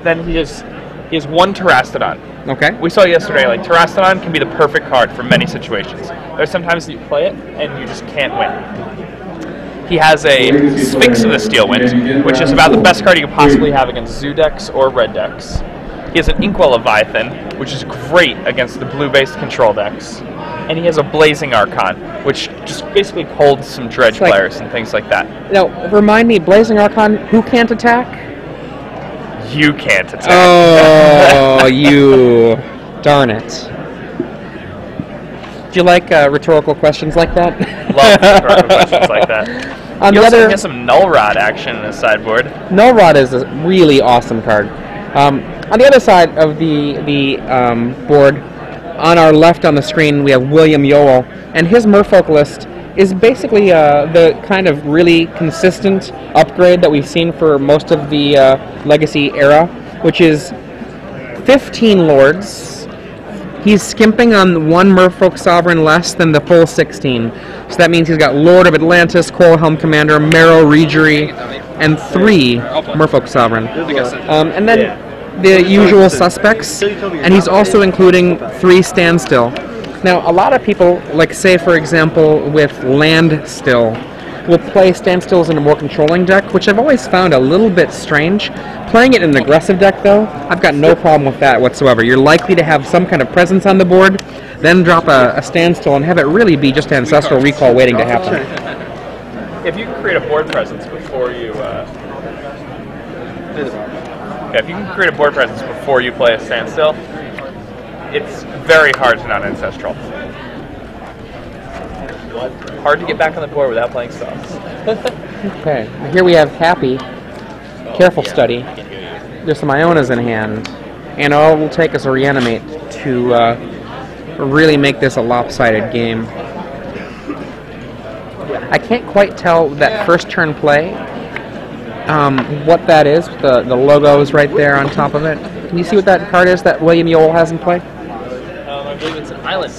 then he has one Terastodon. Okay. We saw yesterday, like, Terastodon can be the perfect card for many situations. There's sometimes that you play it and you just can't win. He has a Sphinx of the Steel Wind, which is about the best card you could possibly have against Zoo decks or red decks. He has an Inkwell Leviathan, which is great against the blue-based control decks. And he has a Blazing Archon, which just basically holds some dredge players and things like that. Now, remind me, Blazing Archon, who can't attack? You can't attack. Oh, you... Darn it. Do you like rhetorical questions like that? Love rhetorical questions like that. He also has some Null Rod action in his sideboard. Null Rod is a really awesome card. On the other side of the board, on our left on the screen, we have William Yowell, and his Merfolk list is basically the kind of really consistent upgrade that we've seen for most of the Legacy era, which is 15 Lords. He's skimping on one Merfolk Sovereign less than the full 16. So that means he's got Lord of Atlantis, Coral Helm Commander, Marrow Regery, and 3 Merfolk Sovereign. And then the usual suspects, and he's also including 3 Standstill. Now, a lot of people, like say for example with Land Still, will play Standstills in a more controlling deck, which I've always found a little bit strange. Playing it in an aggressive deck though, I've got no problem with that whatsoever. You're likely to have some kind of presence on the board, then drop a Standstill and have it really be just Ancestral Recall waiting to happen. If you can create a board presence before you if you can create a board presence before you play a Standstill, it's very hard to not Ancestral. Hard to get back on the board without playing spells. Okay, here we have Happy. Careful Study. There's some Ionas in hand. And all it will take is a Reanimate to really make this a lopsided game. I can't quite tell that first turn play, what that is. The logo is right there on top of it. Can you see what that card is that William Yowell has in play? I believe it's an island.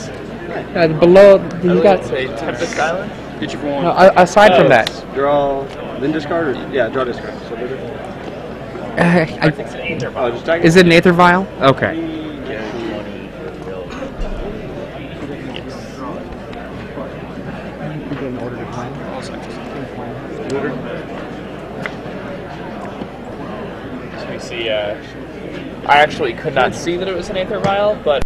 Below, you got a Tempest Island. Get your form. No, aside from that, Draw, then discard, or yeah, draw discard. So I think it's an Aether Vial. Is it an Aether Vial? Okay. So we see. I actually could not see that it was an Aether Vial, but.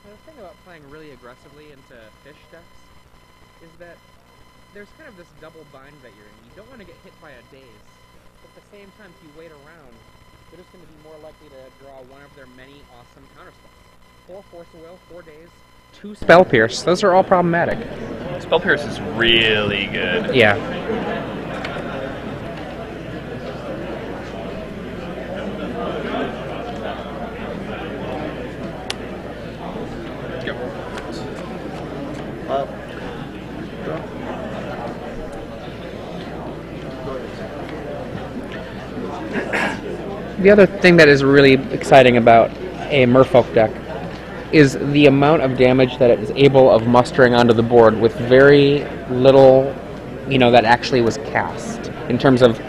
The thing about playing really aggressively into fish decks is that there's kind of this double bind that you're in. You don't want to get hit by a daze, but at the same time, if you wait around, they're just going to be more likely to draw one of their many awesome counterspells. 4 Force of Will, 4 days, 2 Spell Pierce. Those are all problematic. Spell Pierce is really good. Yeah. The other thing that is really exciting about a Merfolk deck is the amount of damage that it is able of mustering onto the board with very little, that actually was cast. In terms of,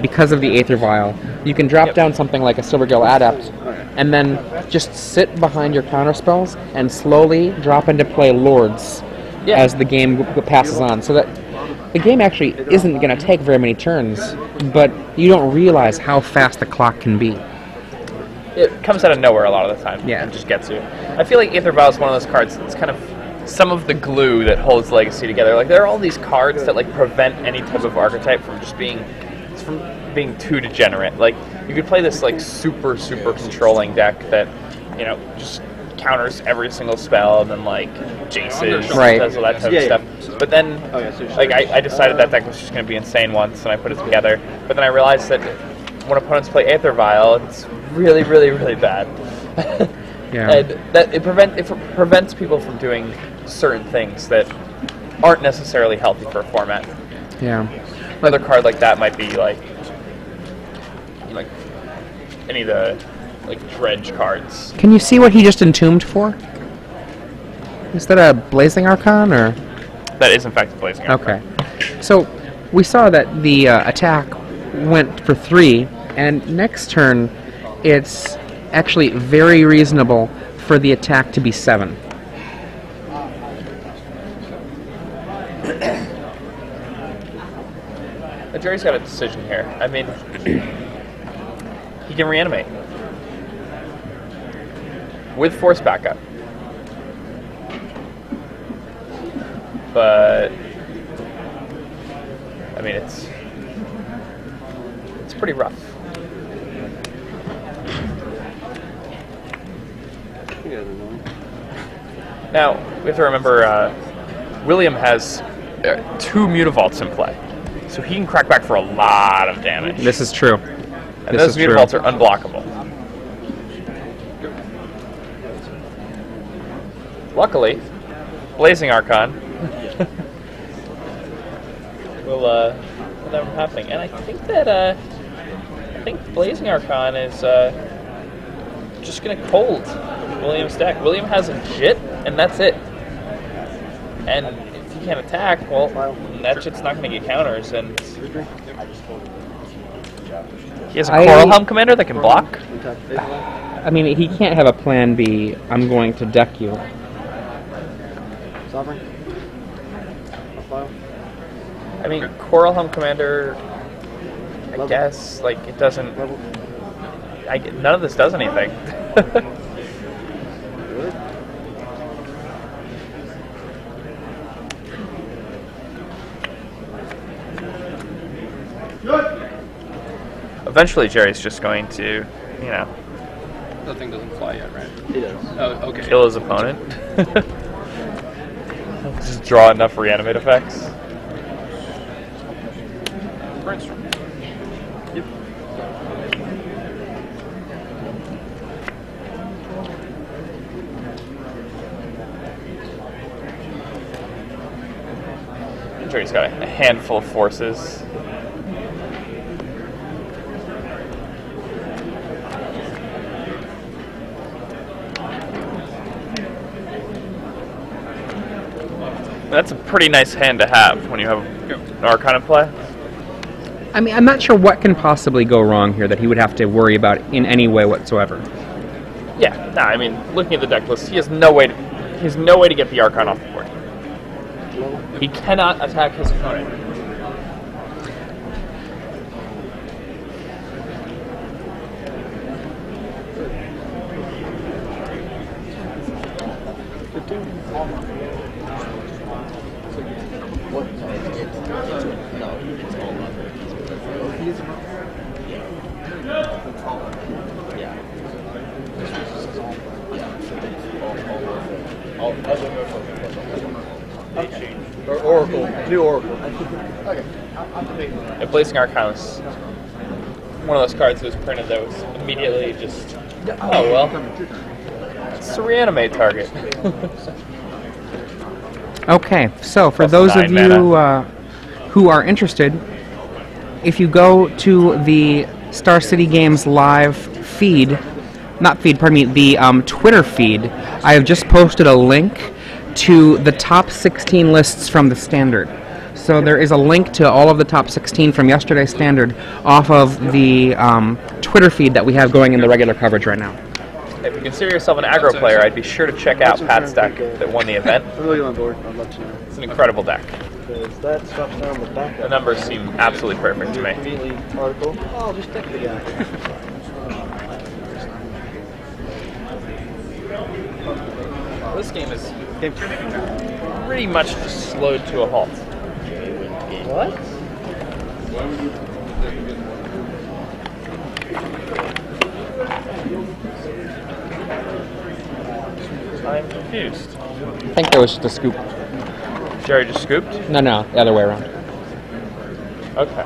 because of the Aether Vial, you can drop down something like a Silvergill Adept and then just sit behind your counterspells and slowly drop into play Lords as the game passes on. So that the game actually isn't going to take very many turns, but you don't realize how fast the clock can be. It comes out of nowhere a lot of the time. Yeah. And just gets you. I feel like Aether Vial is one of those cards that's kind of some of the glue that holds Legacy together. Like, there are all these cards that, like, prevent any type of archetype from just being too degenerate. Like, you could play this, like, super controlling deck that, just counters every single spell, and then, like, Jaces, does all that type of stuff. But then, like, I decided that deck was just going to be insane once, and I put it together. But then I realized that when opponents play Aether Vial, it's really bad. And that it prevents people from doing certain things that aren't necessarily healthy for a format. Yeah. Another card like that might be like any of the like dredge cards. Can you see what he just entombed for? Is that a Blazing Archon or? That is in fact a Blazing Archon. Okay. So we saw that the attack went for 3, and next turn it's actually very reasonable for the attack to be 7. Gerry's got a decision here. I mean, he can reanimate with force backup, but I mean it's pretty rough. Now we have to remember William has 2 Mutavaults in play. So he can crack back for a lot of damage. This is true. And those Mutavaults are unblockable. Luckily, Blazing Archon will never happening. And I think that Blazing Archon is just gonna cold William's deck. William has a Jit, and that's it. And if he can't attack, well, that shit's not going to get counters, and he has a Coral Helm Commander that can block. I mean, he can't have a plan B. I'm going to deck you. Sovereign. I mean, Coral Helm Commander, I guess, like, it doesn't... none of this does anything. Eventually, Gerry's just going to, you know... That thing doesn't fly yet, right? He does. Oh, okay. Kill his opponent. Just draw enough reanimate effects. Brainstorm. Yep. Gerry's got a handful of forces. That's a pretty nice hand to have when you have an Archon in play. I mean, I'm not sure what can possibly go wrong here that he would have to worry about in any way whatsoever. Yeah, no, I mean, looking at the deck list, he has no way to get the Archon off the board. He cannot attack his opponent. Or Oracle. New Oracle. Okay. And Blazing Archon was one of those cards that was printed that was immediately just, oh well, it's a reanimate target. Okay, so for Plus those of 9 you who are interested, if you go to the Star City Games live feed, not feed, pardon me, the Twitter feed, I have just posted a link to the top 16 lists from the Standard. So there is a link to all of the top 16 from yesterday's Standard off of the Twitter feed that we have going in the regular coverage right now. If you consider yourself an aggro player, I'd be sure to check out Pat's deck that won the event. I'm really on board. I'd love to know. It's an incredible deck. Because that stops down the back. The numbers seem absolutely perfect to me. Immediately article. Oh, I'll just deck the guy. This game is pretty much just slowed to a halt. What? I'm confused. I think there was just a scoop. Gerry just scooped? No, the other way around. Okay.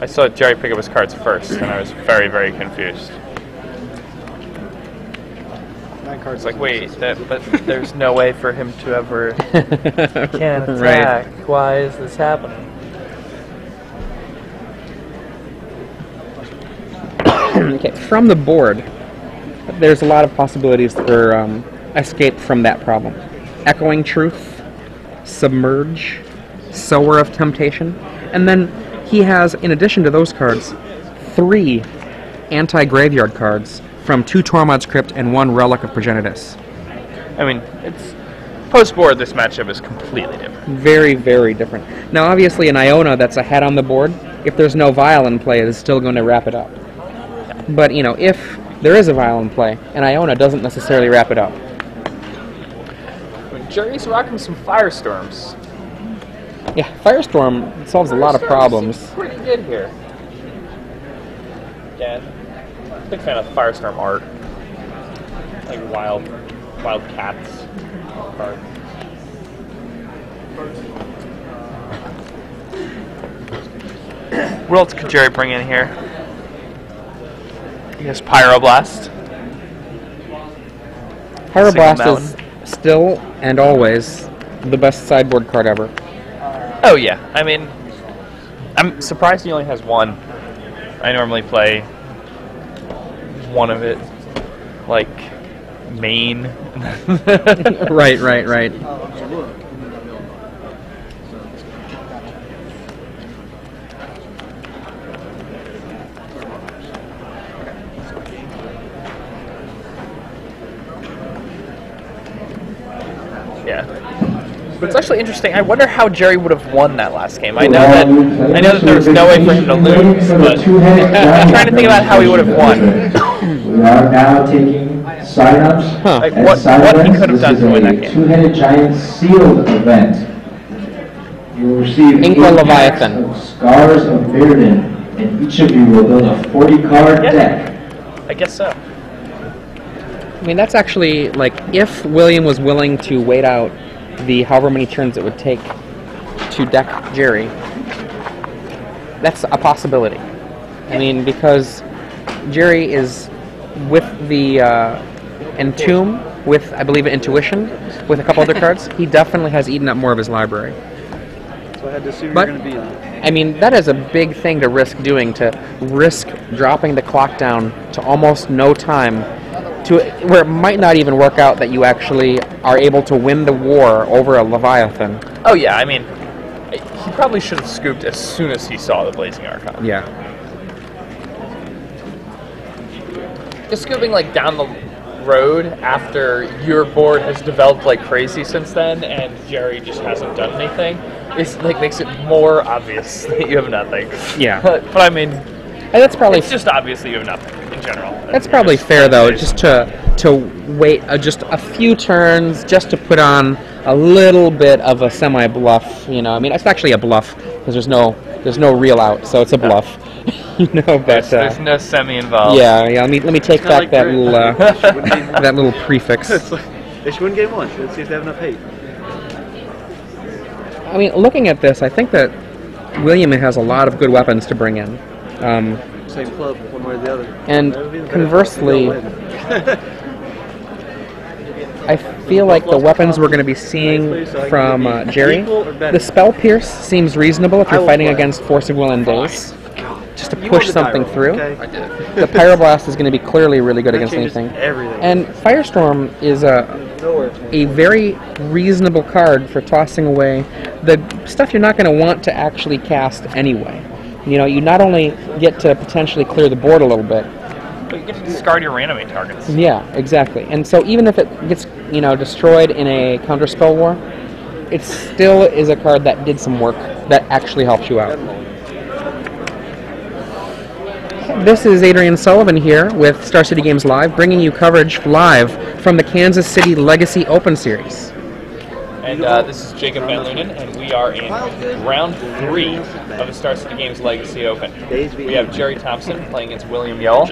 I saw Gerry pick up his cards first, and I was very, very confused. It's like, wait, but there's no way for him to ever can't attack. Right. Why is this happening? Okay, from the board, there's a lot of possibilities for escape from that problem. Echoing Truth, Submerge, Sower of Temptation, and then he has, in addition to those cards, 3 anti-graveyard cards from 2 Tormod's Crypt and 1 Relic of Progenitus. I mean, it's post-board, this matchup is completely different. Very, very different. Now, obviously, an Iona that's ahead on the board, if there's no Vial in play, it is still going to wrap it up. But, you know, if there is a Vial in play, an Iona doesn't necessarily wrap it up. Gerry's rocking some Firestorms. Yeah, Firestorm solves a lot of problems. Pretty good here. Yeah, big fan of Firestorm art. Like wild cats card. What else could Gerry bring in here? He has Pyroblast. Pyroblast is still and always the best sideboard card ever. Oh yeah, I mean, I'm surprised he only has 1. I normally play 1 of it, like main. Right. Yeah. But it's actually interesting. I wonder how Gerry would have won that last game. I know that there was no way for him to lose, but I'm trying to think about how he would have won. We are now taking sign-ups. Like what he could have done to win that game. Two-headed giant sealed event. You will receive Inkwell 8 Leviathan. packs of Scars of Mirrodin, and each of you will build a 40-card deck. I guess so. I mean, that's actually, like, if William was willing to wait out the however many turns it would take to deck Gerry, that's a possibility. I mean, because Gerry is with the Entomb, with, I believe, Intuition, with a couple other cards, he definitely has eaten up more of his library. So I had to assume But, you're going to be on. I mean, that is a big thing to risk doing, to risk dropping the clock down to almost no time, to where it might not even work out that you actually are able to win the war over a Leviathan. Oh yeah, I mean, he probably should have scooped as soon as he saw the Blazing Archon. Yeah. Just scooping like down the road after your board has developed like crazy since then, and Gerry just hasn't done anything, is like makes it more obvious that you have nothing. Yeah. But I mean, And that's probably it's just obvious that you have nothing in general. that's probably fair though, just to wait just a few turns just to put on a little bit of a semi bluff. You know, I mean, it's actually a bluff because there's no real out, so it's a bluff. You know, but there's no semi involved. yeah. Let me take back like that Grit. little that little prefix. It's like, they should win game 1. Let's see if they have enough hate. I mean, looking at this, I think that William has a lot of good weapons to bring in. Same club, one way or the other. And That would be the conversely, better. I feel like the weapons we're going to be seeing from Gerry, the Spell Pierce seems reasonable if you're fighting against Force of Will and Daze, just to push something through. The Pyroblast is going to be clearly really good against anything. Everything. And Firestorm is a very reasonable card for tossing away the stuff you're not going to want to actually cast anyway. You know, you not only get to potentially clear the board a little bit, But you get to discard your reanimate targets. yeah, exactly. And so even if it gets, you know, destroyed in a counterspell war, it still is a card that did some work that actually helps you out. This is Adrian Sullivan here with Star City Games Live, bringing you coverage live from the Kansas City Legacy Open Series. And this is Jacob Van Lunen, and we are in round 3 of the Star City Games Legacy Open. We have Gerry Thompson playing against William Yowell.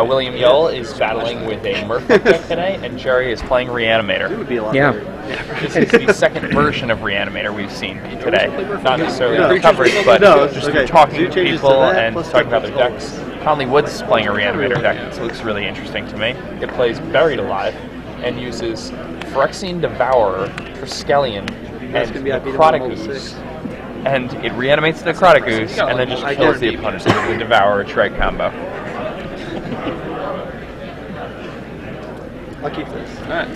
William Yowell is battling with a Merfolk deck today, and Gerry is playing Reanimator. Yeah. This is the second version of Reanimator we've seen today. Not necessarily in coverage, but just talking to people and talking about their decks. Conley Woods is playing a Reanimator deck that looks really interesting to me. It plays Buried Alive and uses Phyrexian Devourer, Triskelion, and Necrotic Ooze. And it reanimates the Necrotic Ooze and then just kills the opponent with the Devourer Trade combo. I'll keep this. All right.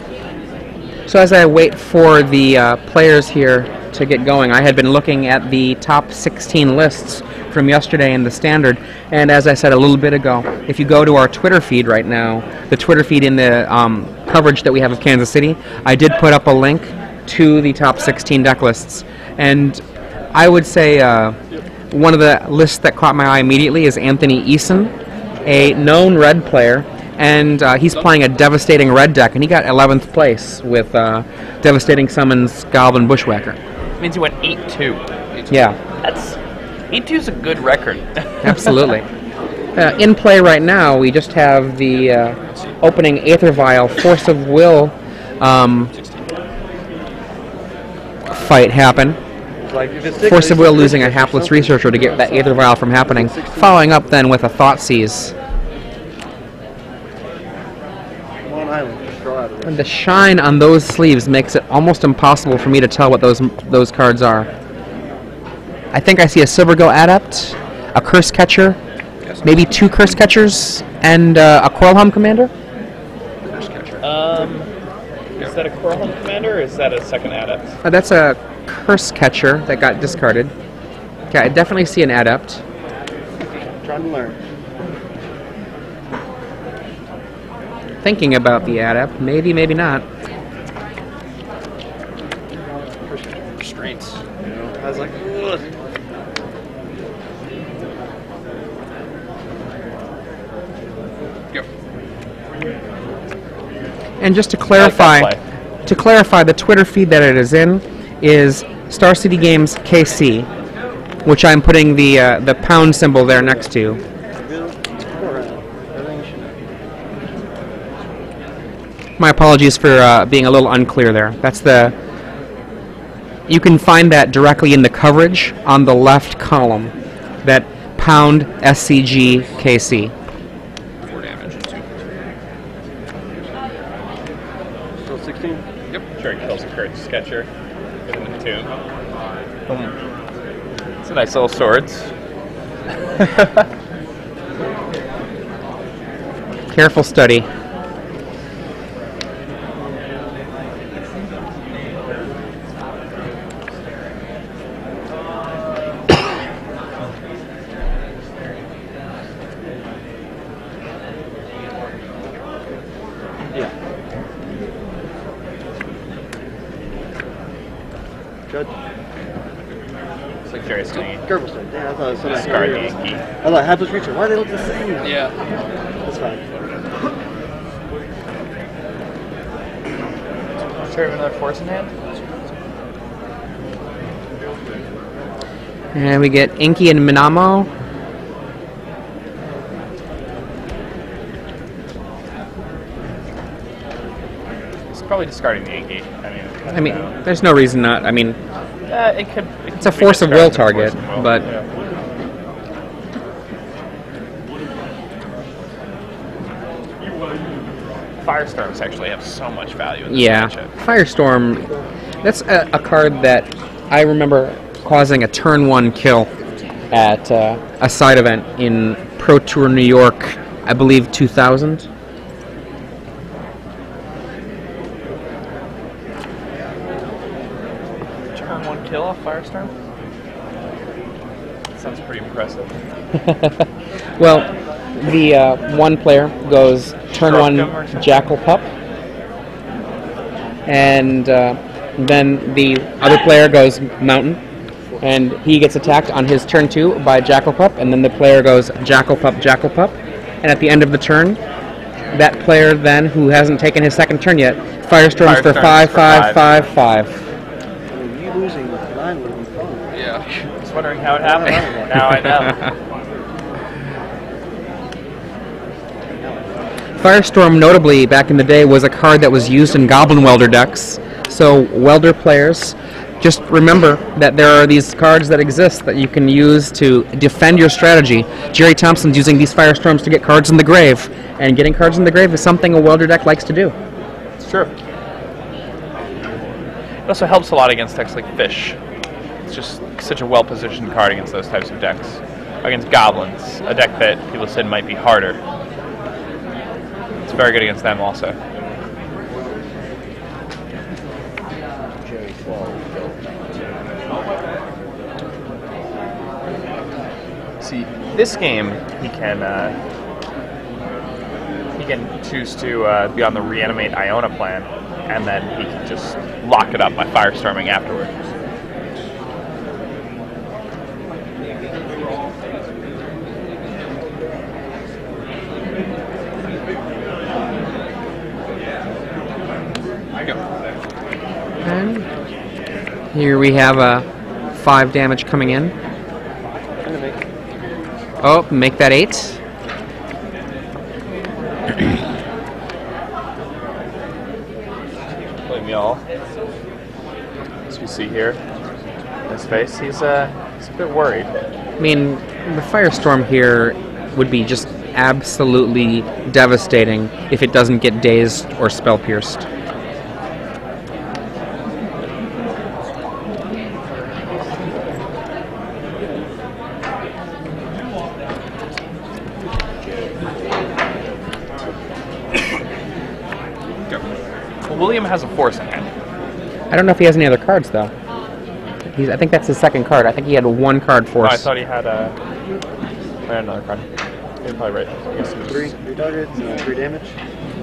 So as I wait for the players here to get going, I had been looking at the top 16 lists from yesterday in the Standard, and as I said a little bit ago, if you go to our Twitter feed right now, the Twitter feed in the coverage that we have of Kansas City, I did put up a link to the top 16 deck lists, and I would say one of the lists that caught my eye immediately is Anthony Eason, a known red player, and he's playing a devastating red deck, and he got 11th place with Devastating Summons Goblin Bushwhacker. It means he went 8-2. Yeah. That's 8-2 is a good record. Absolutely. In play right now, we just have the opening Aether Vial Force of Will fight happen. Like, if it's Force of Will losing a hapless researcher to get that Aether Vial from happening, following up then with a Thought Seize. I'm on island. Just draw out of it. And the shine on those sleeves makes it almost impossible for me to tell what those cards are. I think I see a Silvergo Adept, a Curse Catcher, maybe 2 Curse Catchers, and a Coilhelm Commander? Is that a Coilhelm Commander, or is that a second Adept? That's a Curse Catcher that got discarded. Okay, I definitely see an Adept. Trying to learn. Thinking about the Adept, maybe, maybe not. Restraints. I was like, ugh. Yep. And just to I like that clarify, the Twitter feed that it is in is Star City Games KC, which I'm putting the pound symbol there next to. My apologies for being a little unclear there. That's the. You can find that directly in the coverage on the left column. That pound SCGKC. 4 damage. 2. Still 16? Yep. Sure, he kills a Curse Catcher. Get him in the tomb. Boom. It's a nice little swords. Careful study. Judge. It's like Gerry's doing it. Gerbil said, yeah, I thought it was something. Discard Yankee. I thought Hapless Reacher. Why do they look the same? Yeah. That's fine. Sure, have another force in hand? And we get Inky and Minamo. It's probably discarding the Yankee. I mean, there's no reason not. I mean, it could. it's a Force of Will target, but Firestorms actually have so much value in this yeah, matchup. Firestorm. That's a card that I remember causing a turn 1 kill at a side event in Pro Tour New York, I believe 2000. Turn 1 kill off Firestorm? That sounds pretty impressive. Well, the one player goes turn 1 Jackal Pup, and then the other player goes Mountain, and he gets attacked on his turn 2 by Jackal Pup, and then the player goes Jackal Pup, and at the end of the turn, that player then, who hasn't taken his second turn yet, Firestorms for 5/5/5/5. You losing 9 would be fun. Yeah. I was wondering how it happened. Now I know. Firestorm, notably, back in the day, was a card that was used in Goblin Welder decks. So, Welder players, just remember that there are these cards that exist that you can use to defend your strategy. Gerry Thompson's using these Firestorms to get cards in the grave, and getting cards in the grave is something a Welder deck likes to do. It's true. It also helps a lot against decks like Fish. It's just such a well-positioned card against those types of decks. Against Goblins, a deck that people said might be harder. very good against them also. Gerry 12. See, this game he can choose to be on the reanimate Iona plan, and then he can just lock it up by firestorming afterward. And here we have a 5 damage coming in. Oh, make that 8. Blame Yowell. As we see here, in his face, he's a bit worried. I mean, the firestorm here would be just absolutely devastating if it doesn't get dazed or spell pierced. Well, William has a force in hand. I don't know if he has any other cards though. I think that's his second card. I think he had 1 card force. Oh, I thought he had I had another card. You're probably right. I guess it was 3 targets, 3 damage.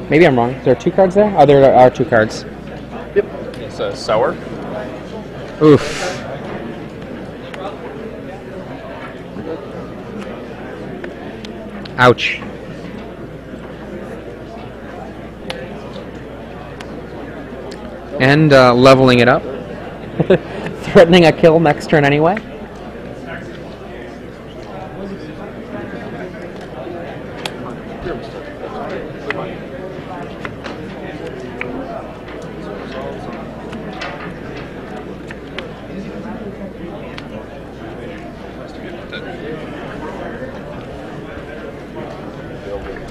Maybe I'm wrong. There are 2 cards there? Oh, there are 2 cards. Yep. It's a sower. Oof. Ouch. And leveling it up. Threatening a kill next turn anyway.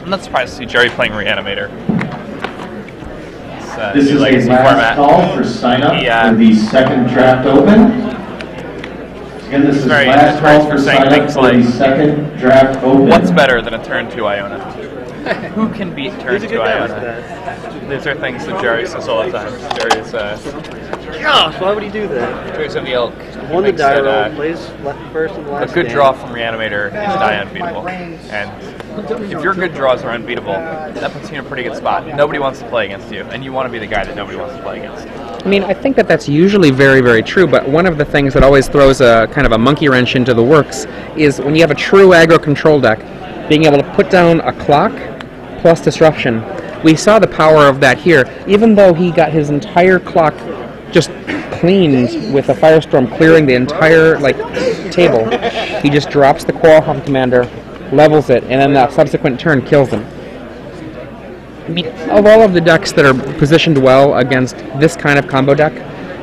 I'm not surprised to see Gerry playing Reanimator. This is the last call for sign-up for the second draft open. Again, this is the last call for sign-up for the second draft open. What's better than a turn 2 Iona? Who can beat turn 2 Iona? These are things that Gerry says all the time. Gerry's Gosh, why would he do that? Gerry's of the ilk. Won the die roll, plays left first and last. A good draw from Reanimator is die unbeatable. And if your good draws are unbeatable, that puts you in a pretty good spot. Nobody wants to play against you, and you want to be the guy that nobody wants to play against. I mean, I think that that's usually very, very true, but one of the things that always throws a kind of a monkey wrench into the works is when you have a true aggro control deck, being able to put down a clock plus disruption. We saw the power of that here. Even though he got his entire clock just cleaned with a firestorm clearing the entire table, he just drops the Quarrelhelm Commander, levels it, and then that subsequent turn kills him. I mean, of all of the decks that are positioned well against this kind of combo deck,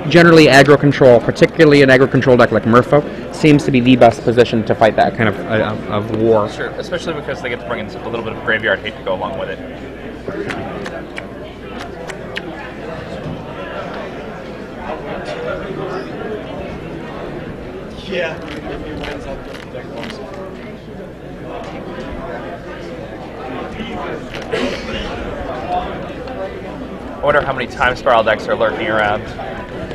generally aggro control, particularly an aggro control deck like Merfolk, seems to be the best position to fight that kind of war. Sure, especially because they get to bring in a little bit of graveyard hate to go along with it. Yeah. I wonder how many time spiral decks are lurking around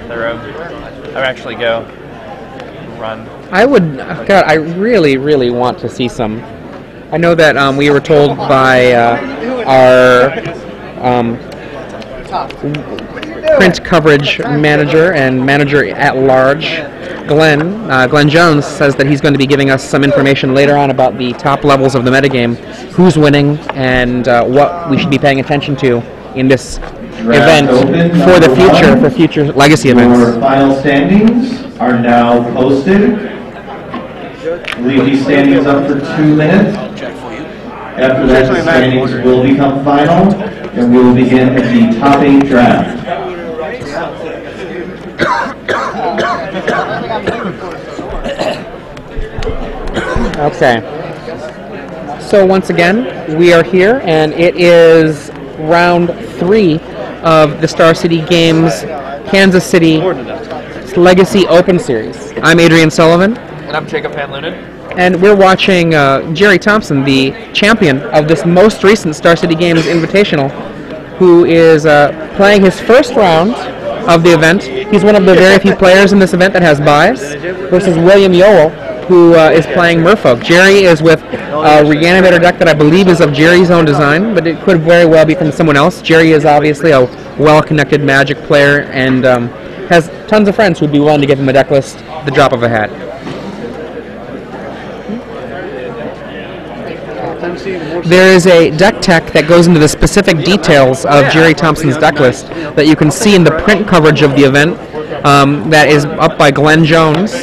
the room. I would actually go run. I would, God, I really, really want to see some. I know that we were told by our print coverage manager and manager at large, Glenn Jones, says that he's going to be giving us some information later on about the top levels of the metagame, who's winning, and what we should be paying attention to in this event for the future, for future legacy events. Your final standings are now posted. Leave these standings up for 2 minutes. After that, the standings will become final, and we will begin the top 8 draft. Okay. So once again, we are here, and it is round 3 of the Star City Games Kansas City Legacy Open Series. I'm Adrian Sullivan. And I'm Jacob Van Lunen. And we're watching Gerry Thompson, the champion of this most recent Star City Games Invitational, who is playing his first round of the event. He's one of the very few players in this event that has buys, versus William Yowell, who is playing Merfolk. Gerry is with a Reanimator deck that I believe is of Gerry's own design, but it could very well be from someone else. Gerry is obviously a well-connected Magic player and has tons of friends who'd be willing to give him a deck list at the drop of a hat. There is a deck tech that goes into the specific details of Gerry Thompson's deck list that you can see in the print coverage of the event that is up by Glenn Jones.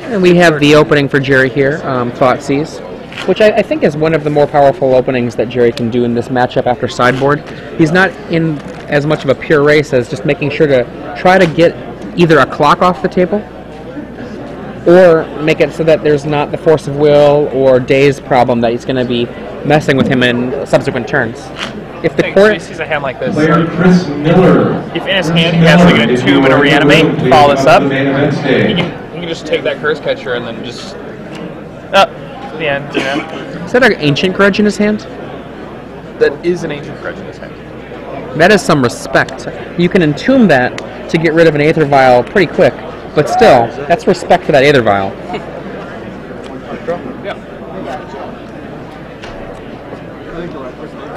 And we have the opening for Gerry here, Thoughtseize, which I think is one of the more powerful openings that Gerry can do in this matchup after sideboard. He's not in as much of a pure race as just making sure to try to get either a clock off the table or make it so that there's not the force of will or daze problem that he's going to be messing with him in subsequent turns. If the court sees a hand like this, Player Chris Miller. if in his hand he has like an Entomb and a Reanimate to follow this up, he can just take that Curse Catcher and then just up to the end. You know? Is that an Ancient Grudge in his hand? That is an Ancient Grudge in his hand. That is some respect. You can entomb that to get rid of an Aether Vial pretty quick, but still, that's respect for that Aether Vial.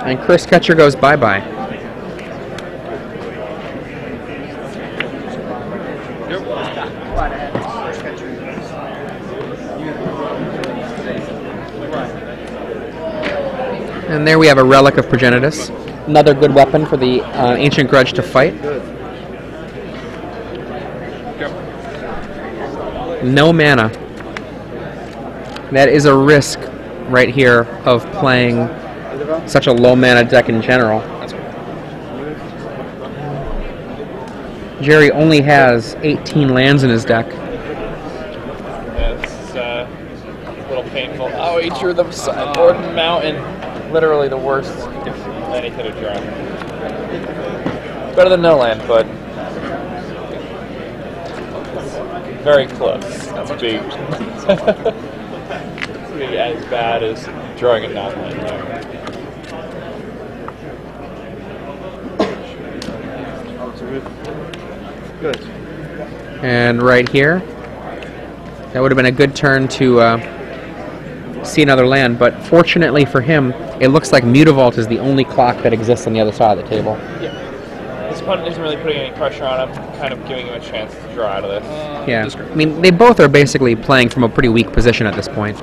And Curse Catcher goes bye-bye. And there we have a Relic of Progenitus. Another good weapon for the Ancient Grudge to fight. No mana. That is a risk right here of playing such a low mana deck in general. Gerry only has 18 lands in his deck. Yeah, it's a little painful. Oh, he drew them sideboard and mountain. Literally the worst land he could have drawn. Better than no land, but very close. That's big. It's maybe as bad as drawing a non-land there. Good. And right here, that would have been a good turn to see another land, but fortunately for him, it looks like Mutavault is the only clock that exists on the other side of the table. Yeah. His opponent isn't really putting any pressure on him, kind of giving him a chance to draw out of this. Yeah, I mean, they both are basically playing from a pretty weak position at this point.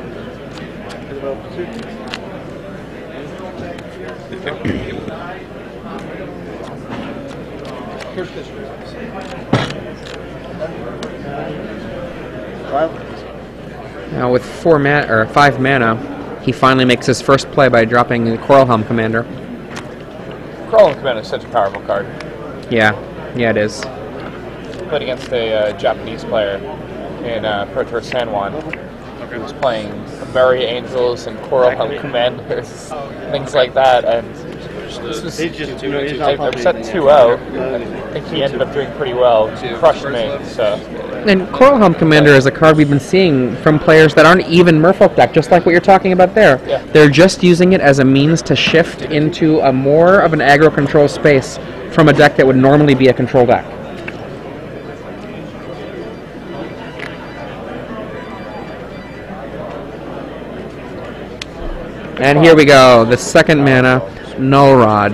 Now with 5 mana, he finally makes his first play by dropping the Coralhelm Commander. Coralhelm Commander is such a powerful card. Yeah, it is. Played against a Japanese player in Pro Tour San Juan. He was playing Merry Angels and Coralhelm Commanders, things like that, and this was set 2-0. I think he ended up doing pretty well. Crushed me, so. And Coralhelm Commander is a card we've been seeing from players that aren't even Merfolk deck, just like what you're talking about there. Yeah. They're just using it as a means to shift into a more of an aggro control space from a deck that would normally be a control deck. And here we go, the second mana, Null Rod.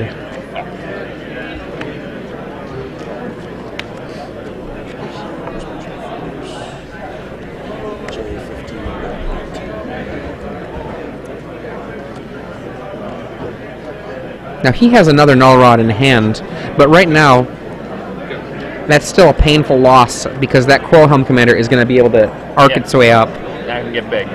Now he has another Null Rod in hand, but right now that's still a painful loss because that Coral Helm Commander is going to be able to arc its way up. I can get big.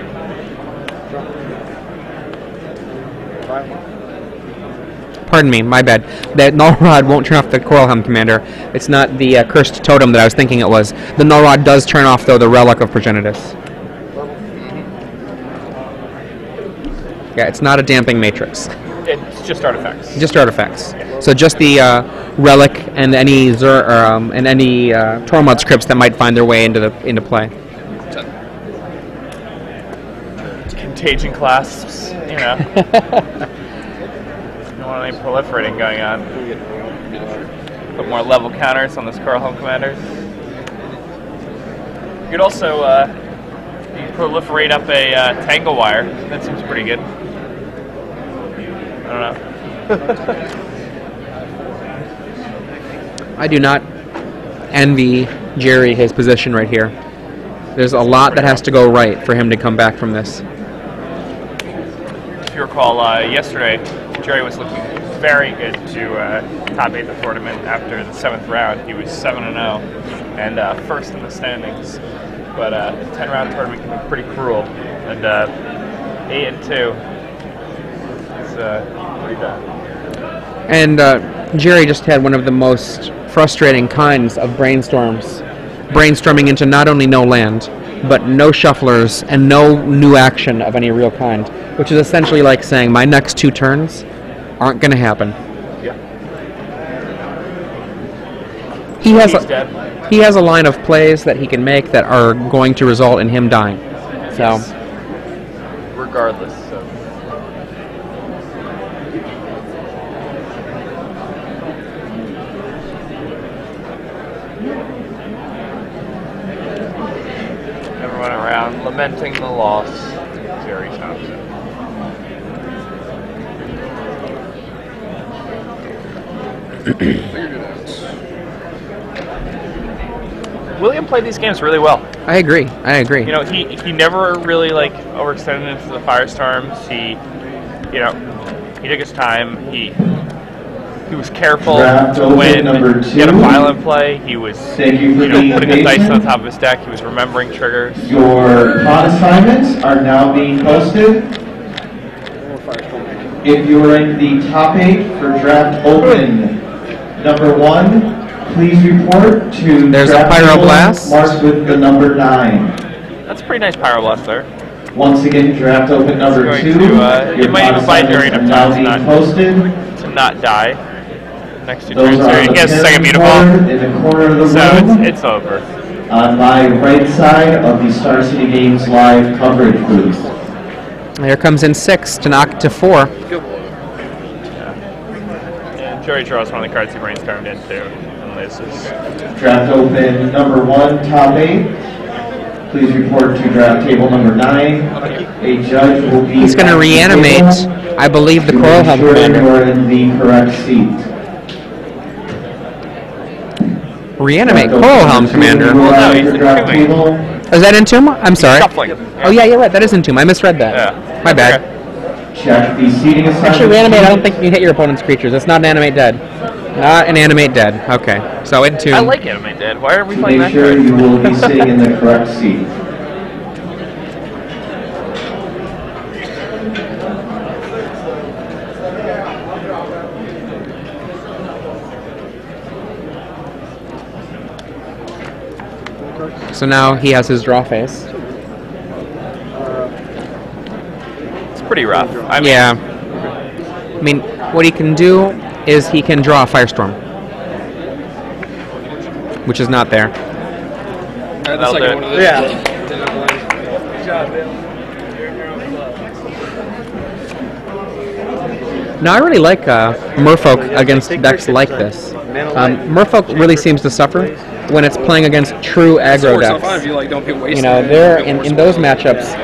Pardon me, my bad. That Null Rod won't turn off the Coral Helm Commander. It's not the Cursed Totem that I was thinking it was. The Null Rod does turn off, though, the Relic of Progenitus. Yeah, it's not a damping matrix. It's just artifacts. Just artifacts. So just the Relic and any Tormod scripts that might find their way into play. Contagion clasps, you know. Don't want any proliferating going on. Put more level counters on this Coral Helm Commander. You could also proliferate up a Tangle Wire. That seems pretty good. I don't know. I do not envy Gerry his position right here. There's a lot that has to go right for him to come back from this. If you recall, yesterday, Gerry was looking very good to top 8 the tournament after the 7th round. He was 7-0 and first in the standings. But the 10-round tournament can be pretty cruel. And 8-2 is pretty bad. And Gerry just had one of the most frustrating kinds of brainstorming into not only no land, but no shufflers and no new action of any real kind, which is essentially like saying my next 2 turns aren't going to happen. Yeah. He has a line of plays that he can make that are going to result in him dying. So, yes. Regardless. So. Everyone around lamenting the loss of Gerry Thompson. William played these games really well. I agree. You know, he never really like overextended into the firestorms. He took his time. He was careful when he had a violent play. He was putting the dice on the top of his deck. He was remembering triggers. Your pod assignments are now being posted. If you're in the top 8 for draft open number 1, please report to There's a Pyroblast marked with the number 9. That's a pretty nice Pyroblast there. Once again, draft open number 2. You might even buy Gerry enough now time being posted. to not die. Next 2 Those turns are there. on He the has a second pin mutable. board in the corner of the So room. it's over. On my right side of the Star City Games live coverage booth. There comes in 6 to knock to 4. And Gerry draws one of the cards he brainstormed into. And this is Draft open number 1, top 8. Please report to draft table number 9. A judge will be. He's going to reanimate, I believe, the Coral Helm Commander. You're in the correct seat. Reanimate Coral Helm Commander. Well, no, he's entombing. Is that Entomb? I'm sorry. shuffling. Oh yeah, you're right. That is Entomb. I misread that. Yeah. My bad. Okay. Check the seating assignment. Actually, reanimate. I don't think you hit your opponent's creatures. It's not an animate dead. Not an animate dead. Okay. So Entomb. I like Animate Dead. Why are we playing Make that sure card? you will be sitting in the correct seat. So now he has his draw phase. It's pretty rough. I mean, Yeah. I mean, what he can do is he can draw a Firestorm, which is not there. The That'll second do one it. of this. Yeah. Did not blame. Good job, Bill. Now I really like Merfolk against decks like this. Merfolk really seems to suffer when it's playing against true aggro Works out fine if decks. you like don't get wasted. You know, they're in those matchups.